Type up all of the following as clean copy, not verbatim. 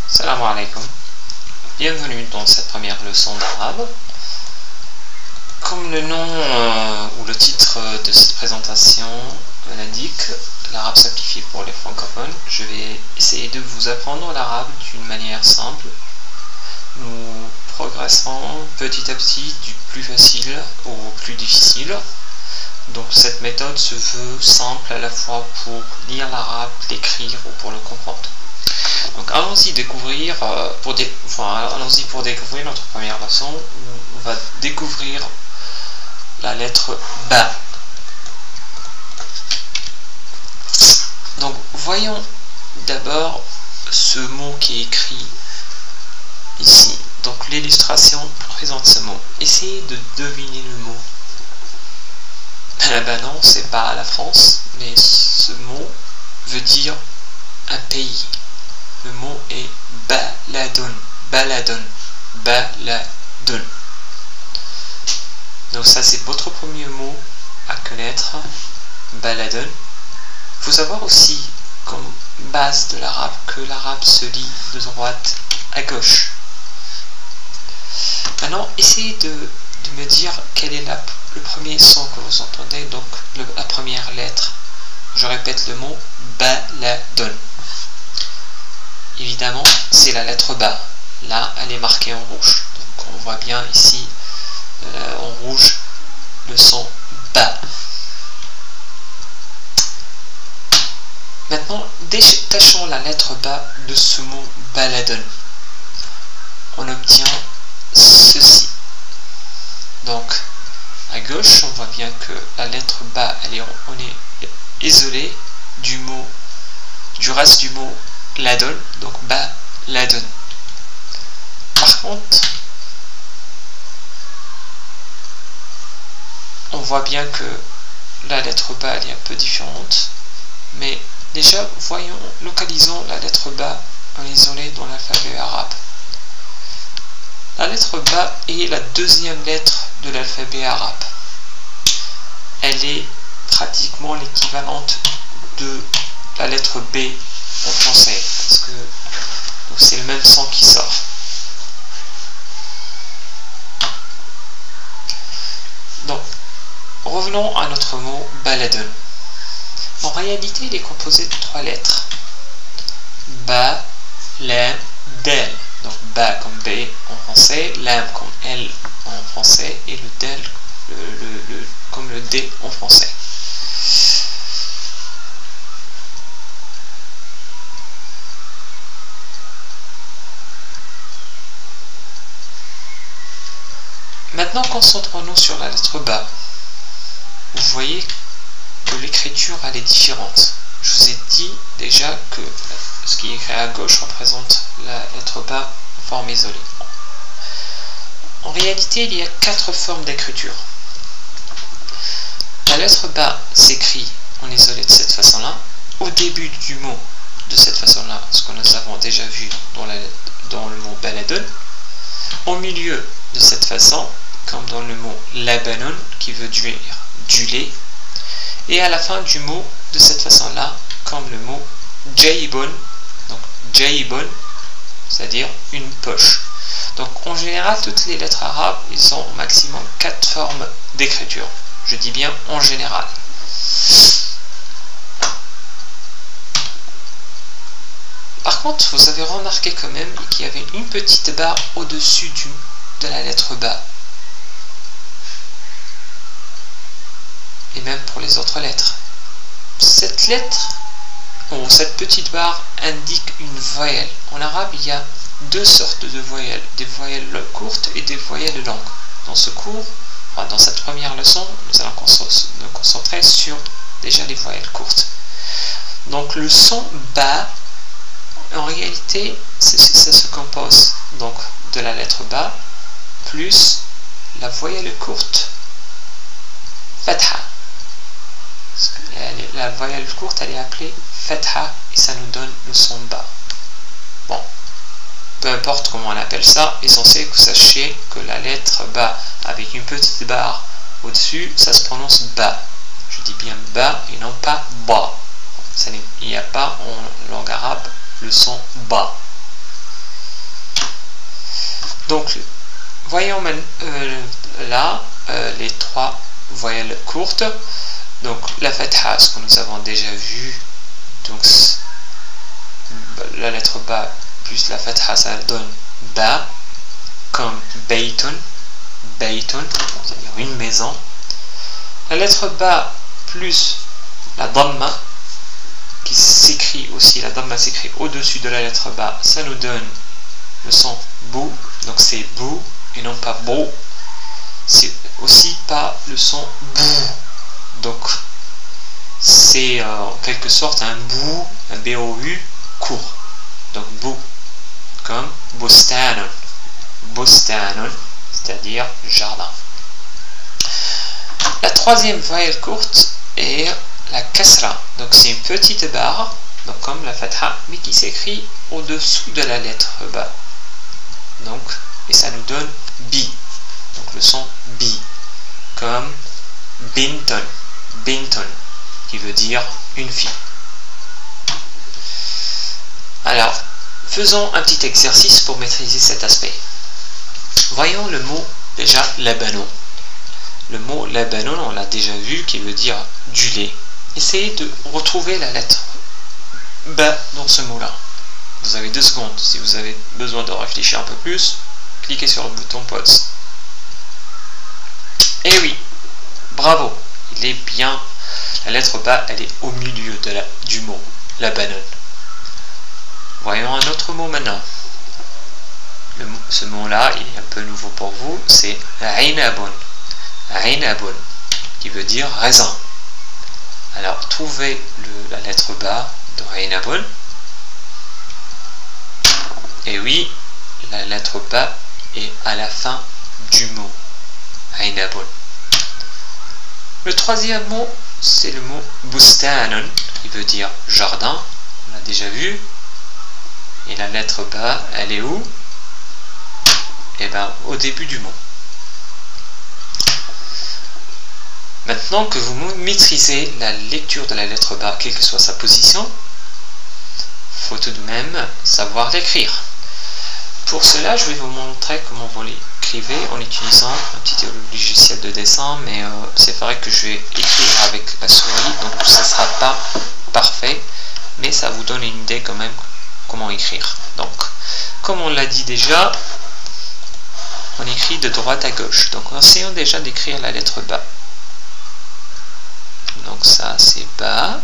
Salam alaikum. Bienvenue dans cette première leçon d'arabe. Comme le nom ou le titre de cette présentation l'indique, l'arabe simplifié pour les francophones, je vais essayer de vous apprendre l'arabe d'une manière simple. Nous progresserons petit à petit du plus facile au plus difficile. Donc cette méthode se veut simple à la fois pour lire l'arabe, l'écrire ou pour le comprendre. Donc allons-y découvrir pour découvrir notre première leçon. On va découvrir la lettre Ba. Donc voyons d'abord ce mot qui est écrit ici. Donc l'illustration présente ce mot. Essayez de deviner le mot. Ben non, c'est pas la France, mais ce mot veut dire un pays. Le mot est baladun, baladun, baladun. Donc ça c'est votre premier mot à connaître, baladun. Il faut savoir aussi, comme base de l'arabe, que l'arabe se lit de droite à gauche. Maintenant, essayez de me dire quel est le premier son que vous entendez, donc la première lettre. Je répète le mot baladun. Évidemment, c'est la lettre Ba. Là, elle est marquée en rouge. Donc, on voit bien ici, en rouge, le son Ba. Maintenant, détachons la lettre Ba de ce mot baladun. On obtient ceci. Donc, à gauche, on voit bien que la lettre Ba, on est isolé du reste du mot ladon, donc ba ladon. Par contre, on voit bien que la lettre Ba elle est un peu différente, mais déjà localisons la lettre Ba en isolé dans l'alphabet arabe. La lettre Ba est la deuxième lettre de l'alphabet arabe. Elle est pratiquement l'équivalente de la lettre B en français, parce que c'est le même son qui sort. Donc, revenons à notre mot baladun. En réalité, il est composé de 3 lettres. Ba, Lam, Del. Donc Ba comme B en français, Lam comme L en français, et le Del comme le D en français. Maintenant, concentrons-nous sur la lettre Ba. Vous voyez que l'écriture elle est différente. Je vous ai dit déjà que ce qui est écrit à gauche représente la lettre Ba en forme isolée. En réalité, il y a 4 formes d'écriture. La lettre Ba s'écrit en isolé de cette façon-là, au début du mot de cette façon-là, ce que nous avons déjà vu dans le mot baladun, au milieu de cette façon, comme dans le mot labanon, qui veut dire du lait, et à la fin du mot de cette façon-là, comme le mot jaybon, donc jaybon, c'est-à-dire une poche. Donc en général, toutes les lettres arabes, ils ont au maximum 4 formes d'écriture. Je dis bien en général. Par contre, vous avez remarqué quand même qu'il y avait une petite barre au-dessus de la lettre Ba. Et même pour les autres lettres. Cette lettre, ou cette petite barre, indique une voyelle. En arabe, il y a 2 sortes de voyelles. Des voyelles courtes et des voyelles longues. Dans ce cours, dans cette première leçon, nous allons nous concentrer sur déjà les voyelles courtes. Donc le son Ba, en réalité, ça se compose donc de la lettre Ba plus la voyelle courte Fatha. La voyelle courte elle est appelée Fatha et ça nous donne le son Ba. Bon, peu importe comment on appelle ça, l'essentiel que vous sachiez que la lettre Ba avec une petite barre au-dessus, ça se prononce Ba. Je dis bien Ba et non pas Ba. Il n'y a pas en langue arabe le son Ba. Donc, voyons là les trois voyelles courtes. Donc, la fatha, ce que nous avons déjà vu, donc la lettre ba plus la fatha, ça donne ba, comme baytun, c'est-à-dire une maison. La lettre ba plus la dhamma, qui s'écrit aussi, la dhamma s'écrit au-dessus de la lettre ba, ça nous donne le son bou, donc c'est bou et non pas beau. C'est aussi pas le son bou, donc c'est en quelque sorte un bou, un B-O-U court, donc bou, comme bostanon, c'est-à-dire jardin. La troisième voyelle courte est la kasra, donc c'est une petite barre, donc comme la fatha, mais qui s'écrit au-dessous de la lettre ba. Donc, et ça nous donne bi, donc le son bi, comme binton, qui veut dire une fille. Alors, faisons un petit exercice pour maîtriser cet aspect. Voyons le mot déjà labanon. Le mot labanon, on l'a déjà vu, qui veut dire du lait. Essayez de retrouver la lettre ba dans ce mot-là. Vous avez 2 secondes. Si vous avez besoin de réfléchir un peu plus, cliquez sur le bouton pause. Et oui, bravo, il est bien. La lettre ba, elle est au milieu du mot labanon. Voyons un autre mot maintenant. Ce mot-là, il est un peu nouveau pour vous, c'est ainabun, qui veut dire raisin. Alors, trouvez la lettre ba de ainabun. Et oui, la lettre ba est à la fin du mot ainabun. Le troisième mot, c'est le mot bustanon, qui veut dire jardin. On l'a déjà vu. Et la lettre ba, elle est où? Eh bien, au début du mot. Maintenant que vous maîtrisez la lecture de la lettre ba, quelle que soit sa position, il faut tout de même savoir l'écrire. Pour cela, je vais vous montrer comment vous l'écrivez en utilisant un petit logiciel de dessin, mais c'est vrai que je vais écrire avec la souris, donc ça ne sera pas parfait, mais ça vous donne une idée quand même comment écrire. Donc, comme on l'a dit déjà, on écrit de droite à gauche. Donc, essayons déjà d'écrire la lettre ba. Donc, ça, c'est ba.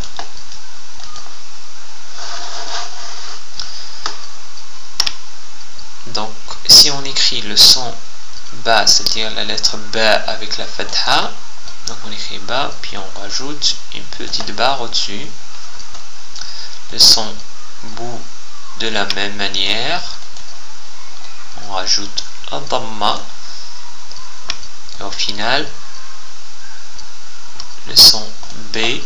Donc, si on écrit le son ba, c'est-à-dire la lettre ba avec la fatha, donc on écrit ba, puis on rajoute une petite barre au-dessus. Le son bou, de la même manière, on rajoute un dhamma, et au final, le son b,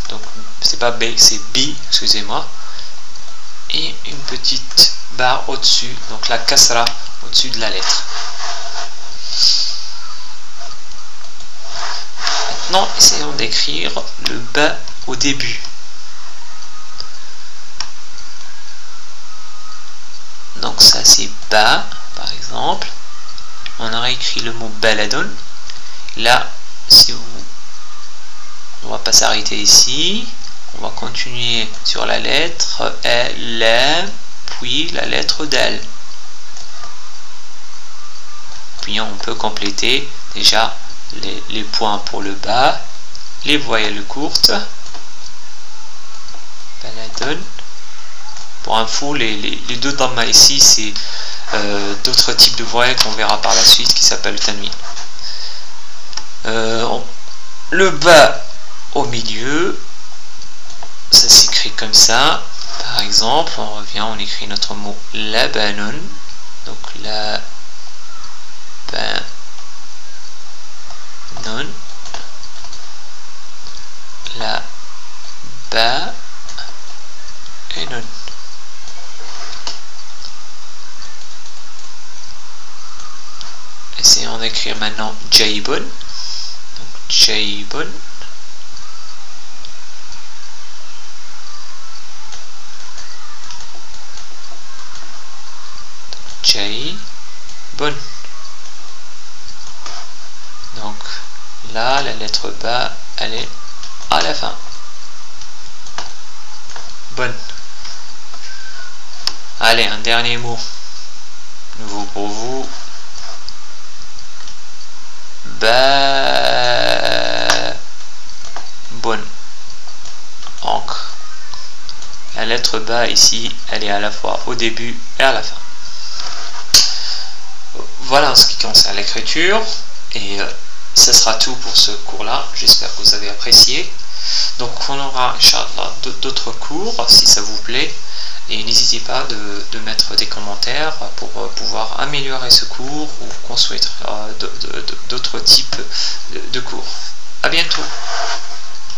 donc c'est pas b, c'est b, excusez-moi, et une petite barre au-dessus, donc la kasra au-dessus de la lettre. Maintenant, essayons d'écrire le ba au début. Donc ça c'est ba, par exemple. On aurait écrit le mot baladon. Là, si vous... on va pas s'arrêter ici. On va continuer sur la lettre L, puis la lettre Dal. Puis on peut compléter déjà les points pour le ba, les voyelles courtes. Baladon. Pour info, les deux dhamma ici, c'est d'autres types de voyelles qu'on verra par la suite qui s'appellent le tanwin. Le ba au milieu, ça s'écrit comme ça. Par exemple, on revient, on écrit notre mot labanon. Donc la non, la ba et non. Essayons d'écrire maintenant jaybun. Donc jaybun. J, bonne. Donc là, la lettre ba, elle est à la fin. Bonne. Allez, un dernier mot. Nouveau pour vous. Ba, bonne. Encre. La lettre ba ici, elle est à la fois au début et à la fin. Voilà en ce qui concerne l'écriture. Et ce sera tout pour ce cours-là. J'espère que vous avez apprécié. Donc on aura, Inch'Allah, d'autres cours si ça vous plaît. Et n'hésitez pas de mettre des commentaires pour pouvoir améliorer ce cours ou construire d'autres types de cours. À bientôt.